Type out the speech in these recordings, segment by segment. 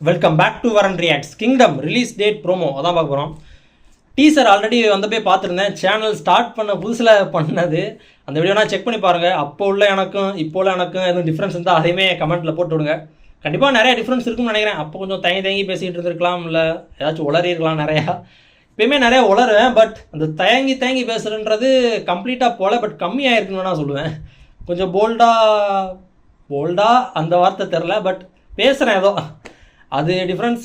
Welcome back to வரன் reacts. Kingdom release date promo அதான் பார்க்க போகிறோம். டீசர் ஆல்ரெடி வந்தப்பே பார்த்துருந்தேன். சேனல் ஸ்டார்ட் பண்ண புதுசில் பண்ணது. அந்த வீடியோனா செக் பண்ணி பாருங்கள். அப்போ உள்ள எனக்கும் இப்போ உள்ள எனக்கும் எதுவும் டிஃப்ரென்ஸ் இருந்தால் அதையுமே கமெண்ட்டில் போட்டு விடுங்க. கண்டிப்பாக நிறையா டிஃப்ரென்ஸ் இருக்குன்னு நினைக்கிறேன். அப்போ கொஞ்சம் தயங்கி பேசிகிட்டு இருந்திருக்கலாம், இல்லை ஏதாச்சும் உளறிருக்கலாம் நிறையா. இப்போயுமே நிறையா உளருவேன். பட் அந்த தயங்கி பேசுகிறன்றது கம்ப்ளீட்டாக போல, பட் கம்மியாக இருக்குன்னு நான் சொல்லுவேன். கொஞ்சம் போல்டாக அந்த வார்த்தை தெரில, பட் பேசுகிறேன் ஏதோ. அது டிஃப்ரென்ஸ்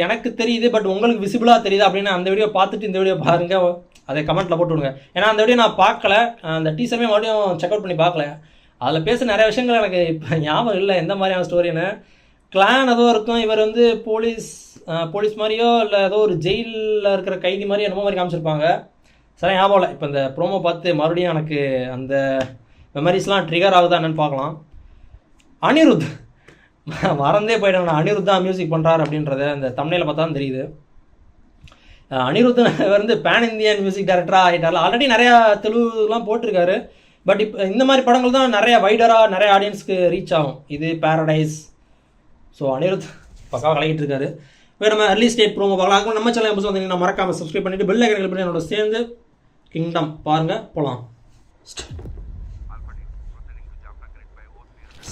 எனக்கு தெரியுது. பட் உங்களுக்கு விசிபிளாக தெரியுது அப்படின்னு அந்த வீடியோ பார்த்துட்டு இந்த வீடியோ பாருங்கள், அதை கமெண்ட்டில் போட்டு விடுங்க. ஏன்னா அந்த வீடியோ நான் பார்க்கல, அந்த டீசருமே மறுபடியும் செக் அவுட் பண்ணி பார்க்கல. அதில் பேச நிறைய விஷயங்கள் எனக்கு இப்போ ஞாபகம் இல்லை எந்த மாதிரியான ஸ்டோரின்னு. கிளான் ஏதோ இருக்கும், இவர் வந்து போலீஸ் மாதிரியோ இல்லை ஏதோ ஒரு ஜெயிலில் இருக்கிற கைதி மாதிரி என்னமோ மாதிரி காமிச்சிருப்பாங்க. சரி ஞாபகம் இல்லை. இப்போ இந்த ப்ரோமோ பார்த்து மறுபடியும் எனக்கு அந்த மெமரிஸ்லாம் ட்ரிகர் ஆகுதா என்னன்னு பார்க்கலாம். அனிருத் மறந்தே போயிட்டேன். அனிருத் தான் மியூசிக் பண்ணுறாரு அப்படின்றத அந்த தம்ப்நெயிலை பார்த்தா தான் தெரியுது. அனிருத் வந்து பேன் இந்தியன் மியூசிக் டைரக்டராக ஆகிட்டார். ஆல்ரெடி நிறையா தெலுங்குலாம் போட்டிருக்காரு. பட் இப்போ இந்த மாதிரி படங்கள் தான் நிறையா வைடராக நிறைய ஆடியன்ஸ்க்கு ரீச் ஆகும். இது பேரடைஸ். ஸோ அனிருத் பக்காவாக கலக்கிட்டு இருக்காரு. இப்போ நம்ம ரிலீஸ் டேட் ப்ரோமோ பார்க்கலாம். அதுக்கு நம்ம சேனல் எப்போ வந்தீங்கன்னா மறக்காமல் சப்ஸ்கிரைப் பண்ணிவிட்டு பெல் ஐக்கன் கிளிக் பண்ணி என்னோட சேர்ந்து கிங்டம் பாருங்கள். போகலாம்.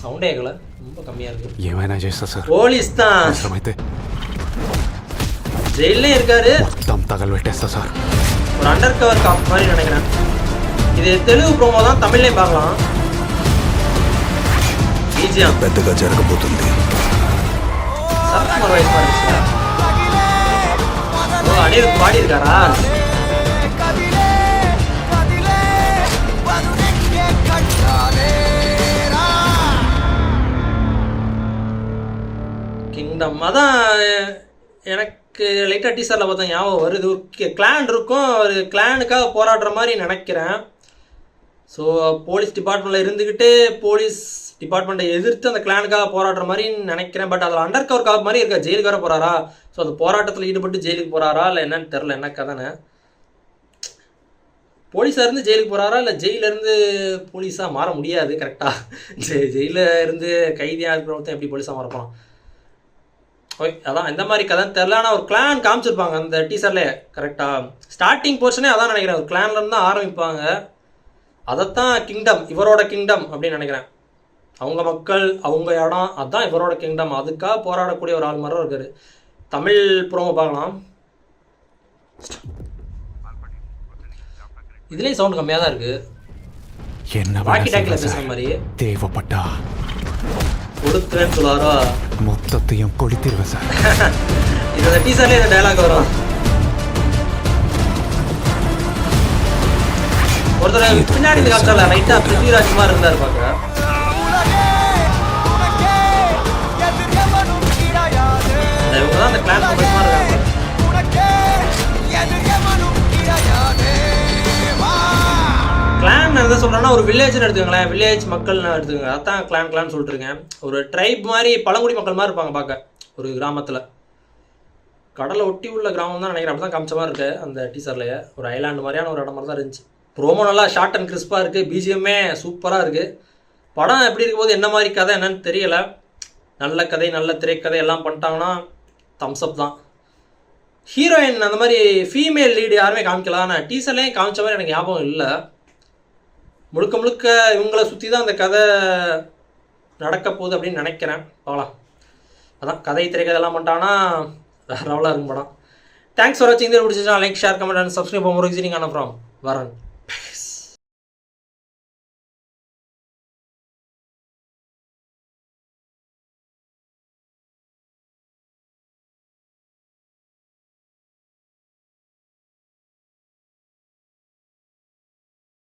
சவுண்டே கேட்கல, ரொம்ப கம்மியாக இருக்குது. போலீஸ் தான் ஜெயிலே இருக்காரு. ஒரு அண்டர் கவர் காப் மாதிரி நினைக்கிறேன். இது தெலுங்கு ப்ரோமோ தான், தமிழ்லேயும் பார்க்கலாம். பிஜிஎம் பெద్దగా జరగబోతుంది. சரத்குமார் வாய்ஸ் பாருங்க. ஓ அனிருத் பாடி இருக்காரா? கிங்டம் அதான் எனக்கு லைட்டாக டீசரில் பார்த்தா ஞாபகம் வருது. ஒரு கிளான் இருக்கும், ஒரு கிளானுக்காக போராடுற மாதிரி நினைக்கிறேன். ஸோ போலீஸ் டிபார்ட்மெண்ட்டில் இருந்துக்கிட்டு போலீஸ் டிபார்ட்மெண்ட்டை எதிர்த்து அந்த கிளானுக்காக போராடுற மாதிரி நினைக்கிறேன். பட் அதில் அண்டர் கவர் காப் மாதிரி இருக்கா. ஜெயிலுக்கு வர போகிறாரா? ஸோ அந்த போராட்டத்தில் ஈடுபட்டு ஜெயிலுக்கு போகிறாரா இல்லை என்னன்னு தெரில. என்ன கதைன்னு போலீஸாக இருந்து ஜெயிலுக்கு போகிறாரா இல்லை ஜெயிலேருந்து போலீஸாக மாற முடியாது கரெக்டாக. ஜெயிலில் இருந்து கைதியாக இருக்கிறவங்க எப்படி போலீஸாக மாறப்போம்? ஓகே அதான் இந்த மாதிரி கதை தெரில. ஆனால் ஒரு கிளான் காமிச்சிருப்பாங்க அந்த டீசர்லேயே கரெக்டாக. ஸ்டார்டிங் போர்ஷனே அதான் நினைக்கிறேன். ஒரு கிளான்லேருந்து தான் ஆரம்பிப்பாங்க. அதைத்தான் கிங்டம், இவரோட கிங்டம் அப்படின்னு நினைக்கிறேன். அவங்க மக்கள், அவங்க இடம், அதுதான் இவரோட கிங்டம். அதுக்காக போராடக்கூடிய ஒரு ஆள் மாதிரி இருக்காரு. தமிழ் ப்ரோமோ பார்க்கலாம். இதுலேயும் சவுண்ட் கம்மியாக தான் இருக்குது. வாக்கி டாக்கில் பேசுகிற மாதிரி தேவைப்பட்டா கொடுக்குறேன்னு சொல்லுவாரோ. மொத்தத்தையும் கொளுத்திடுவேன் சார். இது டீசர்லேயே இந்த டைலாக் வரும். ஒருத்தர் பின்னாடி காமிச்சால ரைட்டா பிருத்திவிராஜ் மாதிரி இருந்தார் பார்க்க. இவங்க தான் அந்த கிளான் மெம்பர்ஸ் மாதிரி இருக்காங்க. கிளான் எதை சொல்கிறேன்னா ஒரு வில்லேஜ்னு எடுத்துக்கங்களேன். வில்லேஜ் மக்கள்னு எடுத்துக்கோங்க. அதான் கிளான் சொல்லிட்டு இருக்கேன். ஒரு ட்ரைப் மாதிரி பழங்குடி மக்கள் மாதிரி இருப்பாங்க பார்க்க ஒரு கிராமத்தில். கடலை ஒட்டி உள்ள கிராமம் தான் நினைக்கிறேன். அப்படி தான் காமிச்ச மாதிரி இருக்குது அந்த டீசர்லேயே. ஒரு ஐலாண்டு மாதிரியான ஒரு இடம் மாதிரி தான் இருந்துச்சு. ப்ரோமோ நல்லா ஷார்ட் அண்ட் கிறிஸ்பாக இருக்குது. பிஜிஎம்மே சூப்பராக இருக்குது. படம் எப்படி இருக்கும்போது என்ன மாதிரி கதை என்னன்னு தெரியலை. நல்ல கதை, நல்ல திரைக்கதை எல்லாம் பண்ணிட்டாங்கன்னா தம்ஸ்அப் தான். ஹீரோயின் அந்த மாதிரி ஃபீமேல் லீடு யாருமே காமிக்கலாம். ஆனால் டீசர்லேயும் காமிச்ச மாதிரி எனக்கு ஞாபகம் இல்லை. முழுக்க இவங்களை சுற்றி தான் அந்த கதை நடக்க போகுது அப்படின்னு நினைக்கிறேன். பார்க்கலாம். அதான் கதை திரைக்கதெல்லாம் பண்ணிட்டாங்கன்னா வேறு லெவலாக இருக்கும் படம். தேங்க்ஸ் ஃபார் வாட்சிங். இந்த பிடிச்சிச்சா like, share, comment and subscribe. From வரன்.